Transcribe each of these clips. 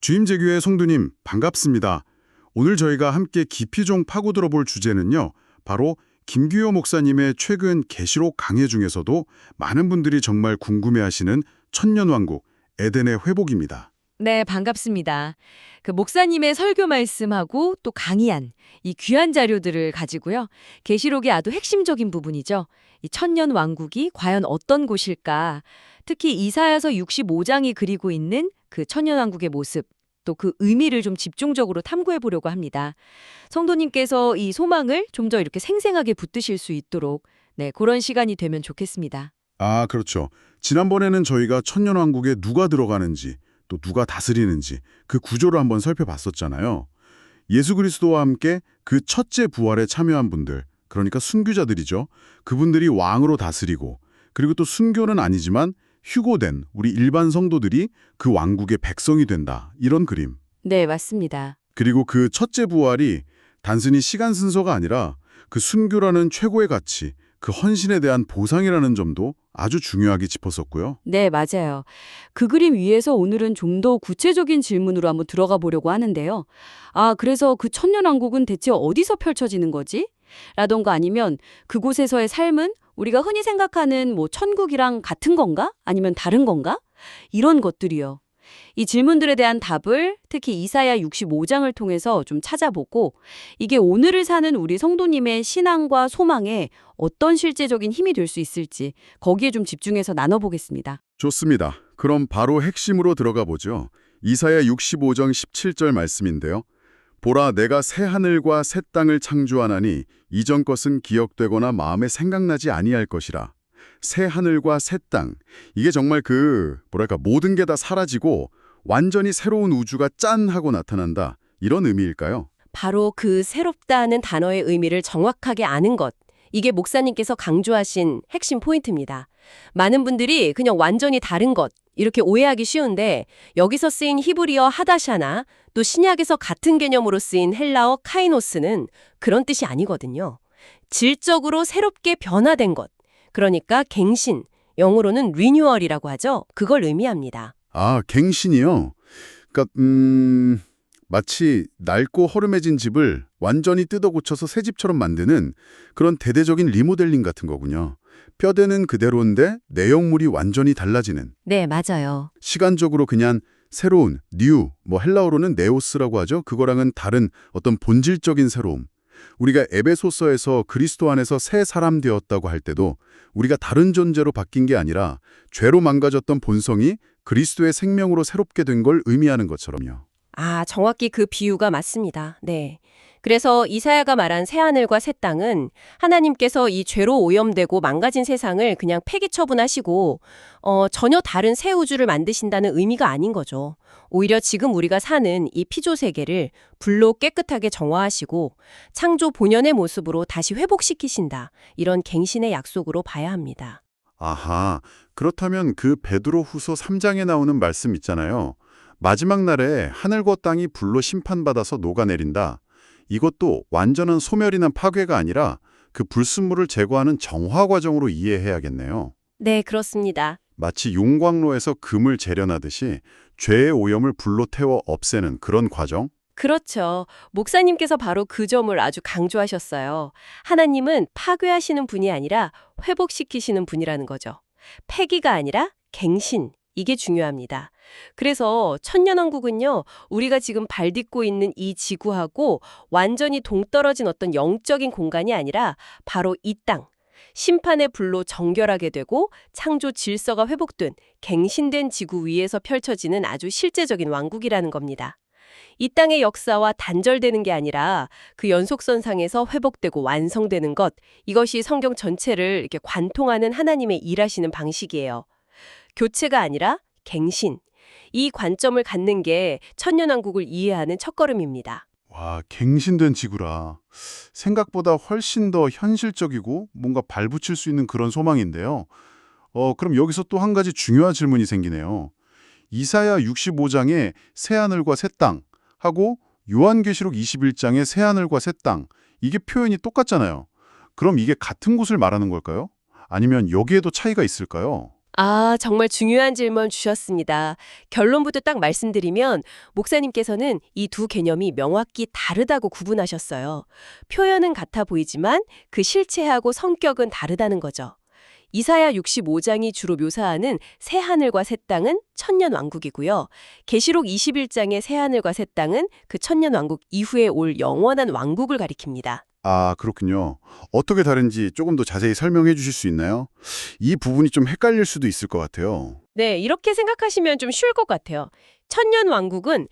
주임제교회 성도님 반갑습니다. 오늘 저희가 함께 깊이 좀 파고들어 볼 주제는요. 바로 김규호 목사님의 최근 계시록 강해 중에서도 많은 분들이 정말 궁금해하시는 천년왕국 에덴의 회복입니다. 네, 반갑습니다. 그 목사님의 설교 말씀하고 또 강의한 이 귀한 자료들을 가지고요. 계시록의 아주 핵심적인 부분이죠. 이 천년 왕국이 과연 어떤 곳일까? 특히 이사야서 65장이 그리고 있는 그 천년 왕국의 모습, 또 그 의미를 좀 집중적으로 탐구해 보려고 합니다. 성도님께서 이 소망을 좀 더 이렇게 생생하게 붙드실 수 있도록 그런 시간이 되면 좋겠습니다. 아, 그렇죠. 지난번에는 저희가 천년왕국에 누가 들어가는지 또 누가 다스리는지 그 구조를 한번 살펴봤었잖아요. 예수 그리스도와 함께 그 첫째 부활에 참여한 분들, 그러니까 순교자들이죠. 그분들이 왕으로 다스리고 그리고 또 순교는 아니지만 휴고된 우리 일반 성도들이 그 왕국의 백성이 된다. 이런 그림. 네, 맞습니다. 그리고 그 첫째 부활이 단순히 시간 순서가 아니라 그 순교라는 최고의 가치, 그 헌신에 대한 보상이라는 점도 아주 중요하게 짚었었고요. 네, 맞아요. 그 그림 위에서 오늘은 좀 더 구체적인 질문으로 한번 들어가 보려고 하는데요. 그래서 그 천년왕국은 대체 어디서 펼쳐지는 거지? 라던가 아니면 그곳에서의 삶은 우리가 흔히 생각하는 천국이랑 같은 건가? 아니면 다른 건가? 이런 것들이요. 이 질문들에 대한 답을 특히 이사야 65장을 통해서 좀 찾아보고 이게 오늘을 사는 우리 성도님의 신앙과 소망에 어떤 실제적인 힘이 될 수 있을지 거기에 좀 집중해서 나눠보겠습니다. 좋습니다. 그럼 바로 핵심으로 들어가 보죠. 이사야 65장 17절 말씀인데요. 보라, 내가 새 하늘과 새 땅을 창조하나니 이전 것은 기억되거나 마음에 생각나지 아니할 것이라. 새 하늘과 새 땅, 이게 정말 모든 게 다 사라지고 완전히 새로운 우주가 짠 하고 나타난다. 이런 의미일까요? 바로 그 새롭다는 단어의 의미를 정확하게 아는 것. 이게 목사님께서 강조하신 핵심 포인트입니다. 많은 분들이 그냥 완전히 다른 것, 이렇게 오해하기 쉬운데 여기서 쓰인 히브리어 하다샤나 또 신약에서 같은 개념으로 쓰인 헬라어 카이노스는 그런 뜻이 아니거든요. 질적으로 새롭게 변화된 것. 그러니까 갱신, 영어로는 리뉴얼이라고 하죠. 그걸 의미합니다. 아, 갱신이요? 그러니까 마치 낡고 허름해진 집을 완전히 뜯어 고쳐서 새 집처럼 만드는 그런 대대적인 리모델링 같은 거군요. 뼈대는 그대로인데 내용물이 완전히 달라지는. 네, 맞아요. 시간적으로 그냥 새로운, 뉴, 헬라어로는 네오스라고 하죠. 그거랑은 다른 어떤 본질적인 새로움. 우리가 에베소서에서 그리스도 안에서 새 사람 되었다고 할 때도 우리가 다른 존재로 바뀐 게 아니라 죄로 망가졌던 본성이 그리스도의 생명으로 새롭게 된 걸 의미하는 것처럼요. 정확히 그 비유가 맞습니다. 네. 그래서 이사야가 말한 새하늘과 새 땅은 하나님께서 이 죄로 오염되고 망가진 세상을 그냥 폐기 처분하시고 전혀 다른 새 우주를 만드신다는 의미가 아닌 거죠. 오히려 지금 우리가 사는 이 피조 세계를 불로 깨끗하게 정화하시고 창조 본연의 모습으로 다시 회복시키신다. 이런 갱신의 약속으로 봐야 합니다. 아하, 그렇다면 그 베드로후서 3장에 나오는 말씀 있잖아요. 마지막 날에 하늘과 땅이 불로 심판받아서 녹아내린다. 이것도 완전한 소멸이나 파괴가 아니라 그 불순물을 제거하는 정화 과정으로 이해해야겠네요. 네, 그렇습니다. 마치 용광로에서 금을 재련하듯이 죄의 오염을 불로 태워 없애는 그런 과정? 그렇죠. 목사님께서 바로 그 점을 아주 강조하셨어요. 하나님은 파괴하시는 분이 아니라 회복시키시는 분이라는 거죠. 폐기가 아니라 갱신. 이게 중요합니다. 그래서 천년왕국은요, 우리가 지금 발 딛고 있는 이 지구하고 완전히 동떨어진 어떤 영적인 공간이 아니라 바로 이 땅, 심판의 불로 정결하게 되고 창조 질서가 회복된 갱신된 지구 위에서 펼쳐지는 아주 실제적인 왕국이라는 겁니다. 이 땅의 역사와 단절되는 게 아니라 그 연속선상에서 회복되고 완성되는 것, 이것이 성경 전체를 이렇게 관통하는 하나님의 일하시는 방식이에요. 교체가 아니라 갱신. 이 관점을 갖는 게 천년왕국을 이해하는 첫걸음입니다. 와, 갱신된 지구라. 생각보다 훨씬 더 현실적이고 뭔가 발붙일 수 있는 그런 소망인데요. 그럼 여기서 또 한 가지 중요한 질문이 생기네요. 이사야 65장의 새하늘과 새 땅 하고 요한계시록 21장의 새하늘과 새 땅, 이게 표현이 똑같잖아요. 그럼 이게 같은 곳을 말하는 걸까요? 아니면 여기에도 차이가 있을까요? 아, 정말 중요한 질문 주셨습니다. 결론부터 딱 말씀드리면 목사님께서는 이 두 개념이 명확히 다르다고 구분하셨어요. 표현은 같아 보이지만 그 실체하고 성격은 다르다는 거죠. 이사야 65장이 주로 묘사하는 새 하늘과 새 땅은 천년 왕국이고요. 계시록 21장의 새 하늘과 새 땅은 그 천년 왕국 이후에 올 영원한 왕국을 가리킵니다. 아, 그렇군요. 어떻게 다른지 조금 더 자세히 설명해 주실 수 있나요? 이 부분이 좀 헷갈릴 수도 있을 것 같아요. 네, 이렇게 생각하시면 좀 쉬울 것 같아요. 천년 왕국은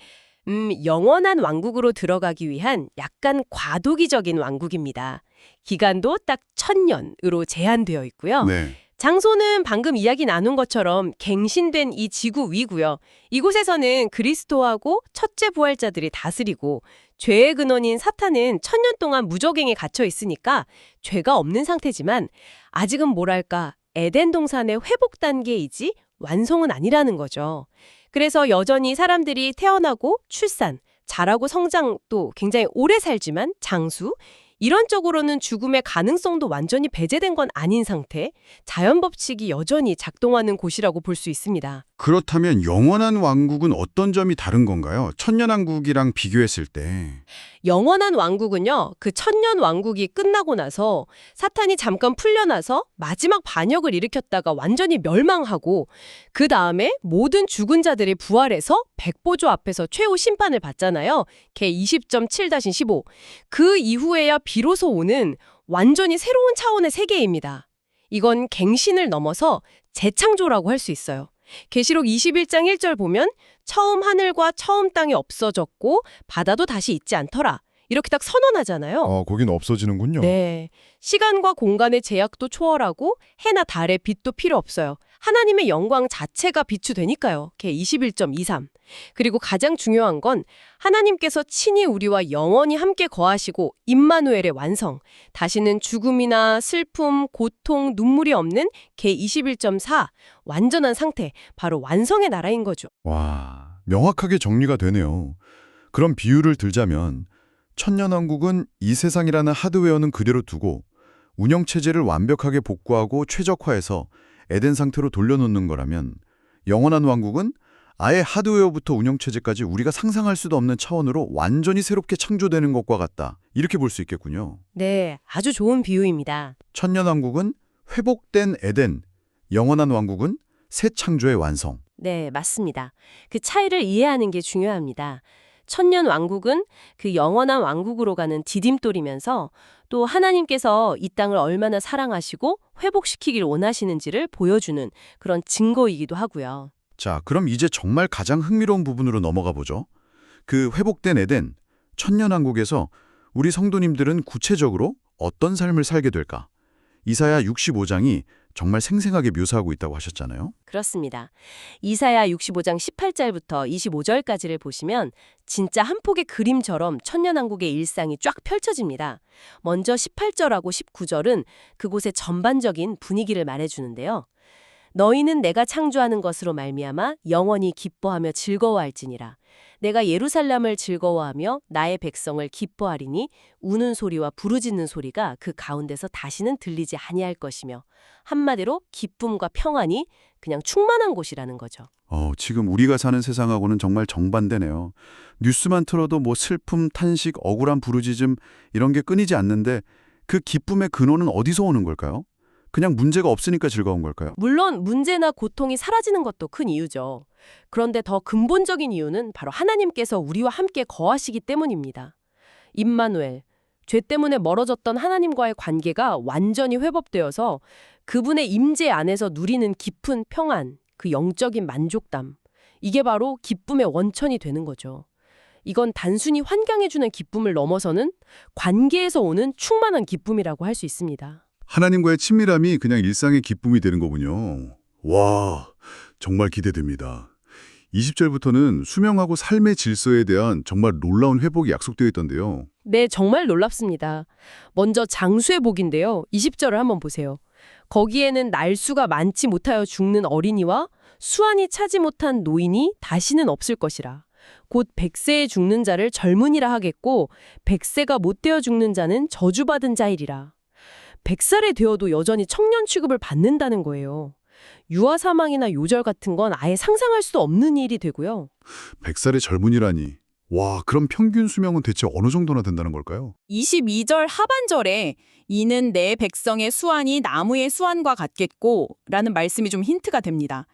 영원한 왕국으로 들어가기 위한 약간 과도기적인 왕국입니다. 기간도 딱 1000년으로 제한되어 있고요. 네. 장소는 방금 이야기 나눈 것처럼 갱신된 이 지구 위고요. 이곳에서는 그리스도하고 첫째 부활자들이 다스리고 죄의 근원인 사탄은 1000년 동안 무적행에 갇혀 있으니까 죄가 없는 상태지만 아직은 뭐랄까 에덴 동산의 회복 단계이지 완성은 아니라는 거죠. 그래서 여전히 사람들이 태어나고 출산, 자라고 성장도 굉장히 오래 살지만 장수, 이런 쪽으로는 죽음의 가능성도 완전히 배제된 건 아닌 상태, 자연 법칙이 여전히 작동하는 곳이라고 볼 수 있습니다. 그렇다면 영원한 왕국은 어떤 점이 다른 건가요? 천년왕국이랑 비교했을 때. 영원한 왕국은요, 그 천년 왕국이 끝나고 나서 사탄이 잠깐 풀려나서 마지막 반역을 일으켰다가 완전히 멸망하고 그 다음에 모든 죽은 자들이 부활해서 백보조 앞에서 최후 심판을 받잖아요. 개 20.7-15. 그 이후에야 비로소 오는 완전히 새로운 차원의 세계입니다. 이건 갱신을 넘어서 재창조라고 할 수 있어요. 계시록 21장 1절 보면 처음 하늘과 처음 땅이 없어졌고 바다도 다시 있지 않더라. 이렇게 딱 선언하잖아요. 거긴 없어지는군요. 네. 시간과 공간의 제약도 초월하고 해나 달의 빛도 필요 없어요. 하나님의 영광 자체가 비추되니까요. 개 21.23. 그리고 가장 중요한 건 하나님께서 친히 우리와 영원히 함께 거하시고 임마누엘의 완성. 다시는 죽음이나 슬픔, 고통, 눈물이 없는 개 21.4. 완전한 상태. 바로 완성의 나라인 거죠. 와, 명확하게 정리가 되네요. 그럼 비유를 들자면 천년왕국은 이 세상이라는 하드웨어는 그대로 두고 운영체제를 완벽하게 복구하고 최적화해서 에덴 상태로 돌려놓는 거라면 영원한 왕국은 아예 하드웨어부터 운영체제까지 우리가 상상할 수도 없는 차원으로 완전히 새롭게 창조되는 것과 같다. 이렇게 볼 수 있겠군요. 네, 아주 좋은 비유입니다. 천년왕국은 회복된 에덴, 영원한 왕국은 새 창조의 완성. 네, 맞습니다. 그 차이를 이해하는 게 중요합니다. 천년 왕국은 그 영원한 왕국으로 가는 디딤돌이면서 또 하나님께서 이 땅을 얼마나 사랑하시고 회복시키길 원하시는지를 보여주는 그런 증거이기도 하고요. 자, 그럼 이제 정말 가장 흥미로운 부분으로 넘어가 보죠. 그 회복된 에덴, 천년왕국에서 우리 성도님들은 구체적으로 어떤 삶을 살게 될까? 이사야 65장이 정말 생생하게 묘사하고 있다고 하셨잖아요. 그렇습니다. 이사야 65장 18절부터 25절까지를 보시면 진짜 한 폭의 그림처럼 천년왕국의 일상이 쫙 펼쳐집니다. 먼저 18절하고 19절은 그곳의 전반적인 분위기를 말해주는데요. 너희는 내가 창조하는 것으로 말미암아 영원히 기뻐하며 즐거워할지니라. 내가 예루살렘을 즐거워하며 나의 백성을 기뻐하리니 우는 소리와 부르짖는 소리가 그 가운데서 다시는 들리지 아니할 것이며 한마디로 기쁨과 평안이 그냥 충만한 곳이라는 거죠. 지금 우리가 사는 세상하고는 정말 정반대네요. 뉴스만 틀어도 뭐 슬픔, 탄식, 억울한 부르짖음 이런 게 끊이지 않는데 그 기쁨의 근원은 어디서 오는 걸까요? 그냥 문제가 없으니까 즐거운 걸까요? 물론 문제나 고통이 사라지는 것도 큰 이유죠. 그런데 더 근본적인 이유는 바로 하나님께서 우리와 함께 거하시기 때문입니다. 임마누엘, 죄 때문에 멀어졌던 하나님과의 관계가 완전히 회복되어서 그분의 임재 안에서 누리는 깊은 평안, 그 영적인 만족감, 이게 바로 기쁨의 원천이 되는 거죠. 이건 단순히 환경해주는 기쁨을 넘어서는 관계에서 오는 충만한 기쁨이라고 할 수 있습니다. 하나님과의 친밀함이 그냥 일상의 기쁨이 되는 거군요. 와, 정말 기대됩니다. 20절부터는 수명하고 삶의 질서에 대한 정말 놀라운 회복이 약속되어 있던데요. 네, 정말 놀랍습니다. 먼저 장수의 복인데요. 20절을 한번 보세요. 거기에는 날수가 많지 못하여 죽는 어린이와 수완이 차지 못한 노인이 다시는 없을 것이라. 곧 100세에 죽는 자를 젊은이라 하겠고 100세가 못 되어 죽는 자는 저주받은 자이리라. 100살이 되어도 여전히 청년 취급을 받는다는 거예요. 유아 사망이나 요절 같은 건 아예 상상할 수 없는 일이 되고요. 100살의 젊은이라니. 와, 그럼 평균 수명은 대체 어느 정도나 된다는 걸까요? 22절 하반절에 이는 내 백성의 수완이 나무의 수완과 같겠고 라는 말씀이 좀 힌트가 됩니다.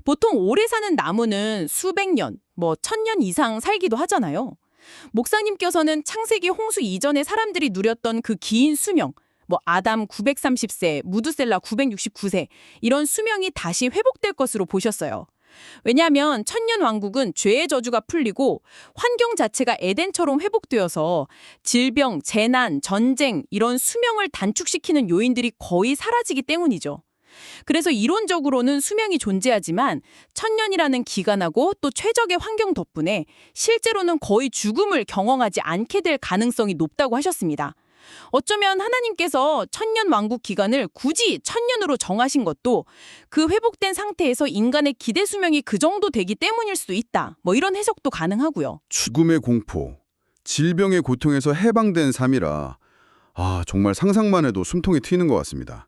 보통 오래 사는 나무는 수백 년, 1000년 이상 살기도 하잖아요. 목사님께서는 창세기 홍수 이전에 사람들이 누렸던 그 긴 수명, 아담 930세, 무두셀라 969세 이런 수명이 다시 회복될 것으로 보셨어요. 왜냐하면 천년왕국은 죄의 저주가 풀리고 환경 자체가 에덴처럼 회복되어서 질병, 재난, 전쟁 이런 수명을 단축시키는 요인들이 거의 사라지기 때문이죠. 그래서 이론적으로는 수명이 존재하지만 천년이라는 기간하고 또 최적의 환경 덕분에 실제로는 거의 죽음을 경험하지 않게 될 가능성이 높다고 하셨습니다. 어쩌면 하나님께서 천년 왕국 기간을 굳이 천년으로 정하신 것도 그 회복된 상태에서 인간의 기대 수명이 그 정도 되기 때문일 수도 있다. 이런 해석도 가능하고요. 죽음의 공포, 질병의 고통에서 해방된 삶이라 정말 상상만 해도 숨통이 트이는 것 같습니다.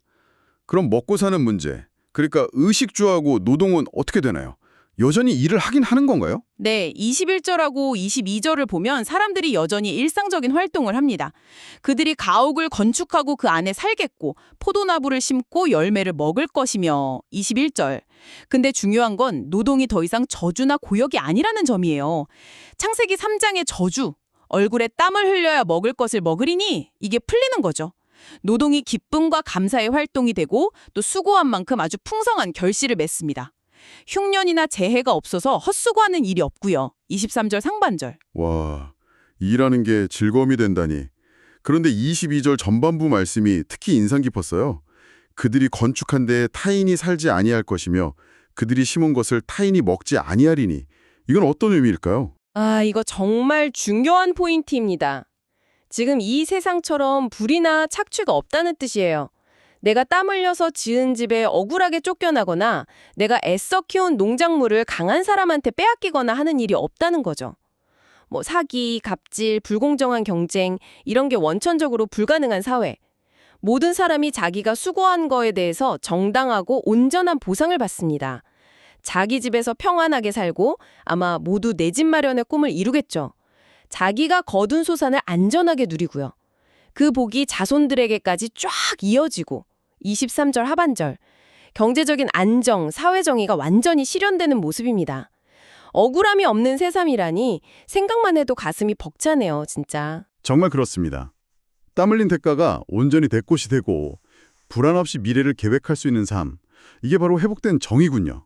그럼 먹고 사는 문제, 그러니까 의식주하고 노동은 어떻게 되나요? 여전히 일을 하긴 하는 건가요? 네, 21절하고 22절을 보면 사람들이 여전히 일상적인 활동을 합니다. 그들이 가옥을 건축하고 그 안에 살겠고 포도나무를 심고 열매를 먹을 것이며 21절. 근데 중요한 건 노동이 더 이상 저주나 고역이 아니라는 점이에요. 창세기 3장의 저주, 얼굴에 땀을 흘려야 먹을 것을 먹으리니 이게 풀리는 거죠. 노동이 기쁨과 감사의 활동이 되고 또 수고한 만큼 아주 풍성한 결실을 맺습니다. 흉년이나 재해가 없어서 헛수고하는 일이 없고요. 23절 상반절. 와, 일하는 게 즐거움이 된다니. 그런데 22절 전반부 말씀이 특히 인상 깊었어요. 그들이 건축한 데에 타인이 살지 아니할 것이며 그들이 심은 것을 타인이 먹지 아니하리니. 이건 어떤 의미일까요? 이거 정말 중요한 포인트입니다. 지금 이 세상처럼 불이나 착취가 없다는 뜻이에요. 내가 땀 흘려서 지은 집에 억울하게 쫓겨나거나 내가 애써 키운 농작물을 강한 사람한테 빼앗기거나 하는 일이 없다는 거죠. 사기, 갑질, 불공정한 경쟁 이런 게 원천적으로 불가능한 사회. 모든 사람이 자기가 수고한 거에 대해서 정당하고 온전한 보상을 받습니다. 자기 집에서 평안하게 살고 아마 모두 내 집 마련의 꿈을 이루겠죠. 자기가 거둔 소산을 안전하게 누리고요. 그 복이 자손들에게까지 쫙 이어지고 23절 하반절, 경제적인 안정, 사회정의가 완전히 실현되는 모습입니다. 억울함이 없는 새삼이라니 생각만 해도 가슴이 벅차네요, 진짜. 정말 그렇습니다. 땀 흘린 대가가 온전히 내 것이 되고 불안 없이 미래를 계획할 수 있는 삶, 이게 바로 회복된 정의군요.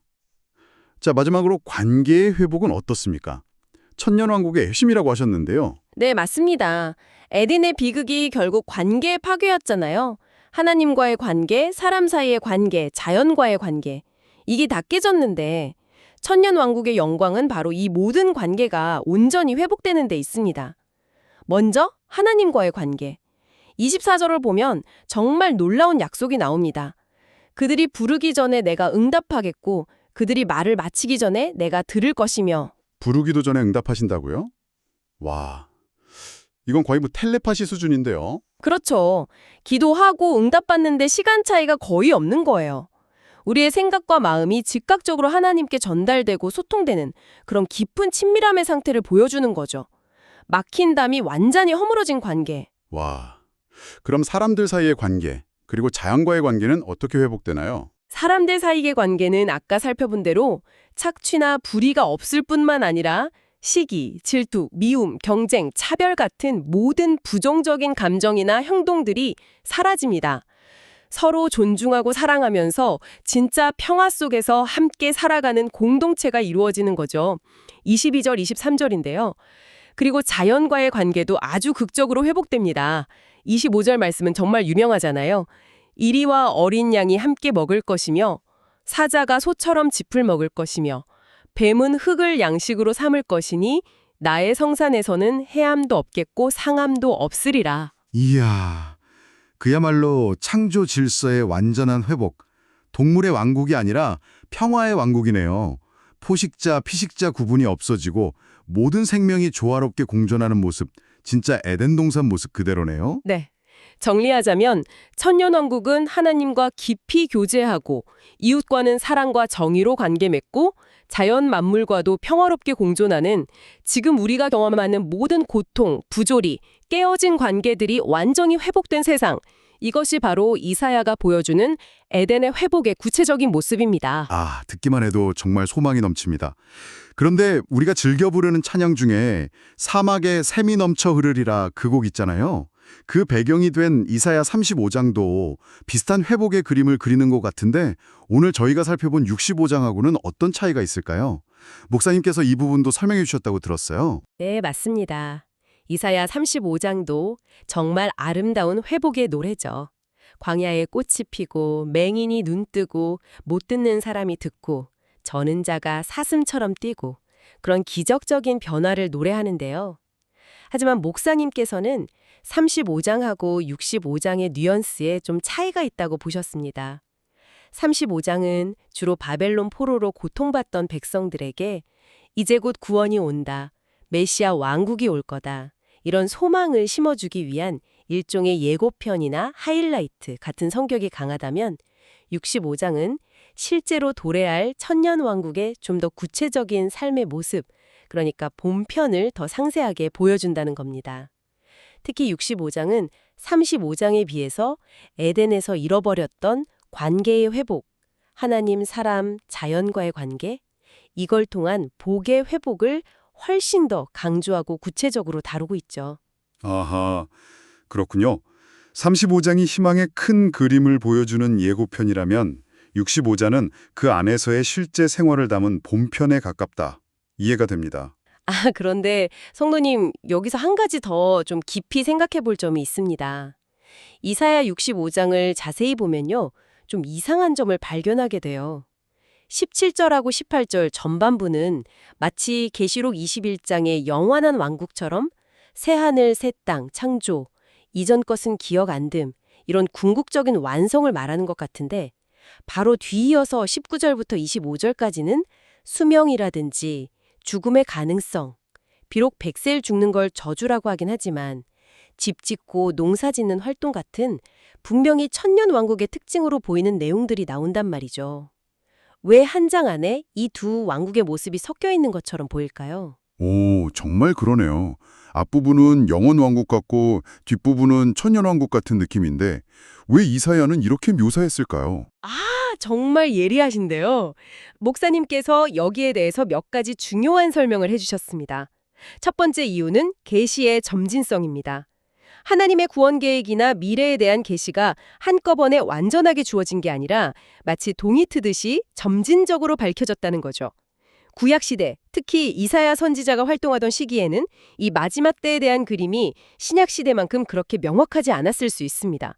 자, 마지막으로 관계의 회복은 어떻습니까? 천년왕국의 핵심이라고 하셨는데요. 네, 맞습니다. 에덴의 비극이 결국 관계의 파괴였잖아요. 하나님과의 관계, 사람 사이의 관계, 자연과의 관계. 이게 다 깨졌는데 천년왕국의 영광은 바로 이 모든 관계가 온전히 회복되는 데 있습니다. 먼저 하나님과의 관계. 24절을 보면 정말 놀라운 약속이 나옵니다. 그들이 부르기 전에 내가 응답하겠고 그들이 말을 마치기 전에 내가 들을 것이며. 부르기도 전에 응답하신다고요? 와, 이건 거의 텔레파시 수준인데요. 그렇죠. 기도하고 응답받는데 시간 차이가 거의 없는 거예요. 우리의 생각과 마음이 즉각적으로 하나님께 전달되고 소통되는 그런 깊은 친밀함의 상태를 보여주는 거죠. 막힌 담이 완전히 허물어진 관계. 와, 그럼 사람들 사이의 관계, 그리고 자연과의 관계는 어떻게 회복되나요? 사람들 사이의 관계는 아까 살펴본 대로 착취나 불의가 없을 뿐만 아니라 시기, 질투, 미움, 경쟁, 차별 같은 모든 부정적인 감정이나 행동들이 사라집니다. 서로 존중하고 사랑하면서 진짜 평화 속에서 함께 살아가는 공동체가 이루어지는 거죠. 22절, 23절인데요. 그리고 자연과의 관계도 아주 극적으로 회복됩니다. 25절 말씀은 정말 유명하잖아요. 이리와 어린 양이 함께 먹을 것이며 사자가 소처럼 짚을 먹을 것이며 뱀은 흙을 양식으로 삼을 것이니 나의 성산에서는 해함도 없겠고 상함도 없으리라. 이야, 그야말로 창조 질서의 완전한 회복. 동물의 왕국이 아니라 평화의 왕국이네요. 포식자, 피식자 구분이 없어지고 모든 생명이 조화롭게 공존하는 모습, 진짜 에덴 동산 모습 그대로네요. 네. 정리하자면 천년왕국은 하나님과 깊이 교제하고 이웃과는 사랑과 정의로 관계 맺고 자연 만물과도 평화롭게 공존하는 지금 우리가 경험하는 모든 고통, 부조리, 깨어진 관계들이 완전히 회복된 세상. 이것이 바로 이사야가 보여주는 에덴의 회복의 구체적인 모습입니다. 아, 듣기만 해도 정말 소망이 넘칩니다. 그런데 우리가 즐겨 부르는 찬양 중에 사막에 샘이 넘쳐 흐르리라 그 곡 있잖아요. 그 배경이 된 이사야 35장도 비슷한 회복의 그림을 그리는 것 같은데 오늘 저희가 살펴본 65장하고는 어떤 차이가 있을까요? 목사님께서 이 부분도 설명해 주셨다고 들었어요. 네, 맞습니다. 이사야 35장도 정말 아름다운 회복의 노래죠. 광야에 꽃이 피고 맹인이 눈 뜨고 못 듣는 사람이 듣고 저는 자가 사슴처럼 뛰고 그런 기적적인 변화를 노래하는데요. 하지만 목사님께서는 35장하고 65장의 뉘앙스에 좀 차이가 있다고 보셨습니다. 35장은 주로 바벨론 포로로 고통받던 백성들에게 이제 곧 구원이 온다, 메시아 왕국이 올 거다, 이런 소망을 심어주기 위한 일종의 예고편이나 하이라이트 같은 성격이 강하다면 65장은 실제로 도래할 천년왕국의 좀 더 구체적인 삶의 모습, 그러니까 본편을 더 상세하게 보여준다는 겁니다. 특히 65장은 35장에 비해서 에덴에서 잃어버렸던 관계의 회복, 하나님, 사람, 자연과의 관계, 이걸 통한 복의 회복을 훨씬 더 강조하고 구체적으로 다루고 있죠. 아하, 그렇군요. 35장이 희망의 큰 그림을 보여주는 예고편이라면 65장은 그 안에서의 실제 생활을 담은 본편에 가깝다. 이해가 됩니다. 아, 그런데 성도님, 여기서 한 가지 더 좀 깊이 생각해 볼 점이 있습니다. 이사야 65장을 자세히 보면요, 좀 이상한 점을 발견하게 돼요. 17절하고 18절 전반부는 마치 계시록 21장의 영원한 왕국처럼 새하늘, 새 땅, 창조, 이전 것은 기억 안 듦, 이런 궁극적인 완성을 말하는 것 같은데 바로 뒤이어서 19절부터 25절까지는 수명이라든지 죽음의 가능성, 비록 백세일 죽는 걸 저주라고 하긴 하지만 집 짓고 농사 짓는 활동 같은 분명히 천년 왕국의 특징으로 보이는 내용들이 나온단 말이죠. 왜 한 장 안에 이 두 왕국의 모습이 섞여 있는 것처럼 보일까요? 오, 정말 그러네요. 앞부분은 영원 왕국 같고 뒷부분은 천년 왕국 같은 느낌인데 왜 이사야는 이렇게 묘사했을까요? 정말 예리하신데요. 목사님께서 여기에 대해서 몇 가지 중요한 설명을 해주셨습니다. 첫 번째 이유는 계시의 점진성입니다. 하나님의 구원 계획이나 미래에 대한 계시가 한꺼번에 완전하게 주어진 게 아니라 마치 동이 트듯이 점진적으로 밝혀졌다는 거죠. 구약시대, 특히 이사야 선지자가 활동하던 시기에는 이 마지막 때에 대한 그림이 신약시대만큼 그렇게 명확하지 않았을 수 있습니다.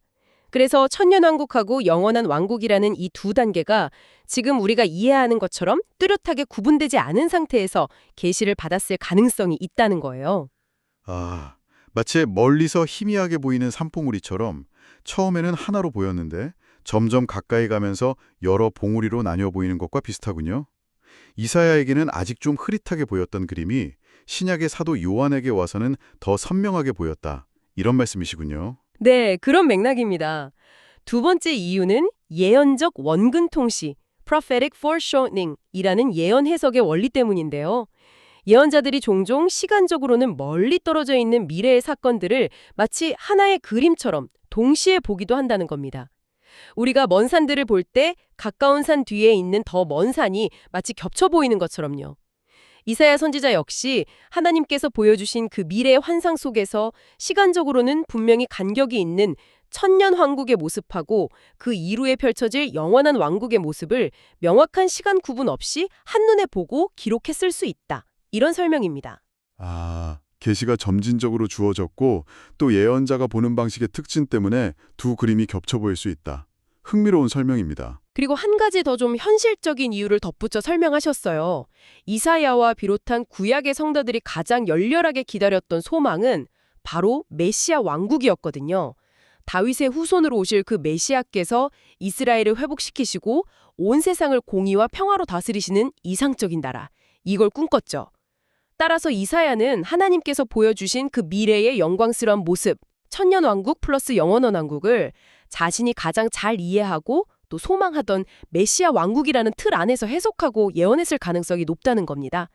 그래서 천년왕국하고 영원한 왕국이라는 이 두 단계가 지금 우리가 이해하는 것처럼 뚜렷하게 구분되지 않은 상태에서 계시를 받았을 가능성이 있다는 거예요. 아, 마치 멀리서 희미하게 보이는 산봉우리처럼 처음에는 하나로 보였는데 점점 가까이 가면서 여러 봉우리로 나뉘어 보이는 것과 비슷하군요. 이사야에게는 아직 좀 흐릿하게 보였던 그림이 신약의 사도 요한에게 와서는 더 선명하게 보였다. 이런 말씀이시군요. 네, 그런 맥락입니다. 두 번째 이유는 예언적 원근 통시, prophetic foreshortening 이라는 예언 해석의 원리 때문인데요. 예언자들이 종종 시간적으로는 멀리 떨어져 있는 미래의 사건들을 마치 하나의 그림처럼 동시에 보기도 한다는 겁니다. 우리가 먼 산들을 볼 때 가까운 산 뒤에 있는 더 먼 산이 마치 겹쳐 보이는 것처럼요. 이사야 선지자 역시 하나님께서 보여주신 그 미래의 환상 속에서 시간적으로는 분명히 간격이 있는 천년 왕국의 모습하고 그 이후에 펼쳐질 영원한 왕국의 모습을 명확한 시간 구분 없이 한눈에 보고 기록했을 수 있다. 이런 설명입니다. 아, 계시가 점진적으로 주어졌고 또 예언자가 보는 방식의 특징 때문에 두 그림이 겹쳐 보일 수 있다. 흥미로운 설명입니다. 그리고 한 가지 더 좀 현실적인 이유를 덧붙여 설명하셨어요. 이사야와 비롯한 구약의 성도들이 가장 열렬하게 기다렸던 소망은 바로 메시아 왕국이었거든요. 다윗의 후손으로 오실 그 메시아께서 이스라엘을 회복시키시고 온 세상을 공의와 평화로 다스리시는 이상적인 나라, 이걸 꿈꿨죠. 따라서 이사야는 하나님께서 보여주신 그 미래의 영광스러운 모습, 천년왕국 플러스 영원한 왕국을 자신이 가장 잘 이해하고 또 소망하던 메시아 왕국이라는 틀 안에서 해석하고 예언했을 가능성이 높다는 겁니다.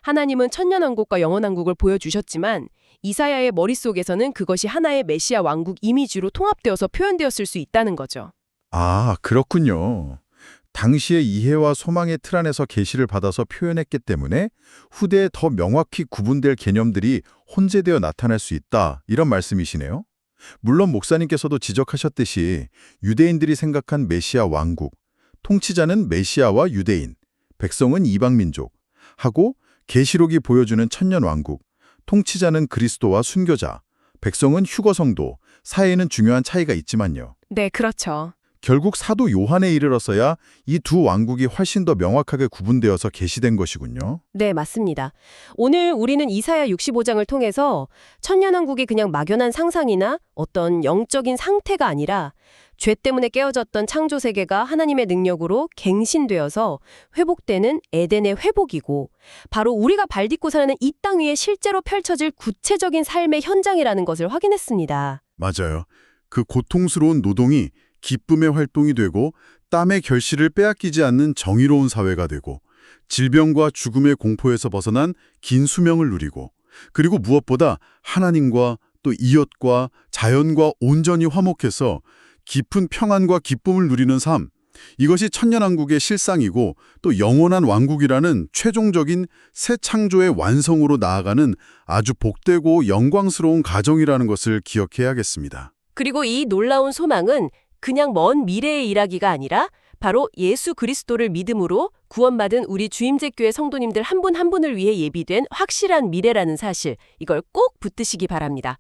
하나님은 천년왕국과 영원왕국을 보여주셨지만 이사야의 머릿속에서는 그것이 하나의 메시아 왕국 이미지로 통합되어서 표현되었을 수 있다는 거죠. 아, 그렇군요. 당시의 이해와 소망의 틀 안에서 계시를 받아서 표현했기 때문에 후대에 더 명확히 구분될 개념들이 혼재되어 나타날 수 있다, 이런 말씀이시네요. 물론 목사님께서도 지적하셨듯이 유대인들이 생각한 메시아 왕국, 통치자는 메시아와 유대인, 백성은 이방민족 하고 계시록이 보여주는 천년왕국, 통치자는 그리스도와 순교자, 백성은 휴거성도, 사이에는 중요한 차이가 있지만요. 네, 그렇죠. 결국 사도 요한에 이르러서야 이 두 왕국이 훨씬 더 명확하게 구분되어서 계시된 것이군요. 네, 맞습니다. 오늘 우리는 이사야 65장을 통해서 천년왕국이 그냥 막연한 상상이나 어떤 영적인 상태가 아니라 죄 때문에 깨어졌던 창조 세계가 하나님의 능력으로 갱신되어서 회복되는 에덴의 회복이고 바로 우리가 발 딛고 사는 이 땅 위에 실제로 펼쳐질 구체적인 삶의 현장이라는 것을 확인했습니다. 맞아요. 그 고통스러운 노동이 기쁨의 활동이 되고 땀의 결실을 빼앗기지 않는 정의로운 사회가 되고 질병과 죽음의 공포에서 벗어난 긴 수명을 누리고 그리고 무엇보다 하나님과 또 이웃과 자연과 온전히 화목해서 깊은 평안과 기쁨을 누리는 삶, 이것이 천년왕국의 실상이고 또 영원한 왕국이라는 최종적인 새 창조의 완성으로 나아가는 아주 복되고 영광스러운 가정이라는 것을 기억해야겠습니다. 그리고 이 놀라운 소망은 그냥 먼 미래의 일하기가 아니라 바로 예수 그리스도를 믿음으로 구원받은 우리 주임제교회 성도님들 한 분 한 분을 위해 예비된 확실한 미래라는 사실, 이걸 꼭 붙드시기 바랍니다.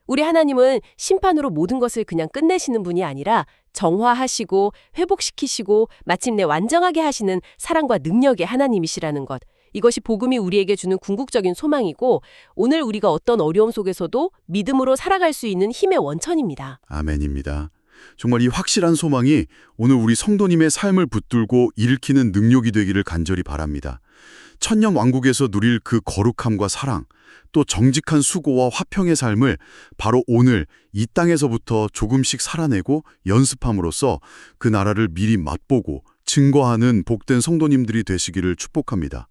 우리 하나님은 심판으로 모든 것을 그냥 끝내시는 분이 아니라 정화하시고 회복시키시고 마침내 완전하게 하시는 사랑과 능력의 하나님이시라는 것. 이것이 복음이 우리에게 주는 궁극적인 소망이고 오늘 우리가 어떤 어려움 속에서도 믿음으로 살아갈 수 있는 힘의 원천입니다. 아멘입니다. 정말 이 확실한 소망이 오늘 우리 성도님의 삶을 붙들고 일으키는 능력이 되기를 간절히 바랍니다. 천년 왕국에서 누릴 그 거룩함과 사랑, 또 정직한 수고와 화평의 삶을 바로 오늘 이 땅에서부터 조금씩 살아내고 연습함으로써 그 나라를 미리 맛보고 증거하는 복된 성도님들이 되시기를 축복합니다.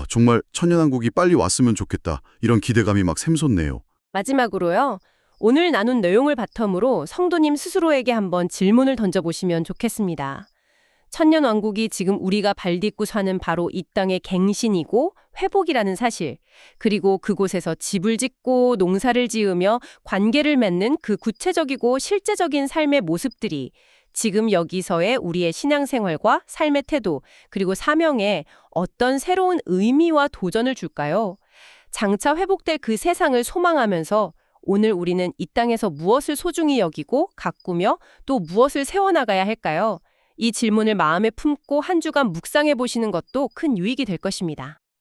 정말 천년왕국이 빨리 왔으면 좋겠다. 이런 기대감이 막 샘솟네요. 마지막으로요. 오늘 나눈 내용을 바텀으로 성도님 스스로에게 한번 질문을 던져보시면 좋겠습니다. 천년왕국이 지금 우리가 발 딛고 사는 바로 이 땅의 갱신이고 회복이라는 사실, 그리고 그곳에서 집을 짓고 농사를 지으며 관계를 맺는 그 구체적이고 실제적인 삶의 모습들이 지금 여기서의 우리의 신앙생활과 삶의 태도, 그리고 사명에 어떤 새로운 의미와 도전을 줄까요? 장차 회복될 그 세상을 소망하면서 오늘 우리는 이 땅에서 무엇을 소중히 여기고 가꾸며 또 무엇을 세워나가야 할까요? 이 질문을 마음에 품고 한 주간 묵상해 보시는 것도 큰 유익이 될 것입니다.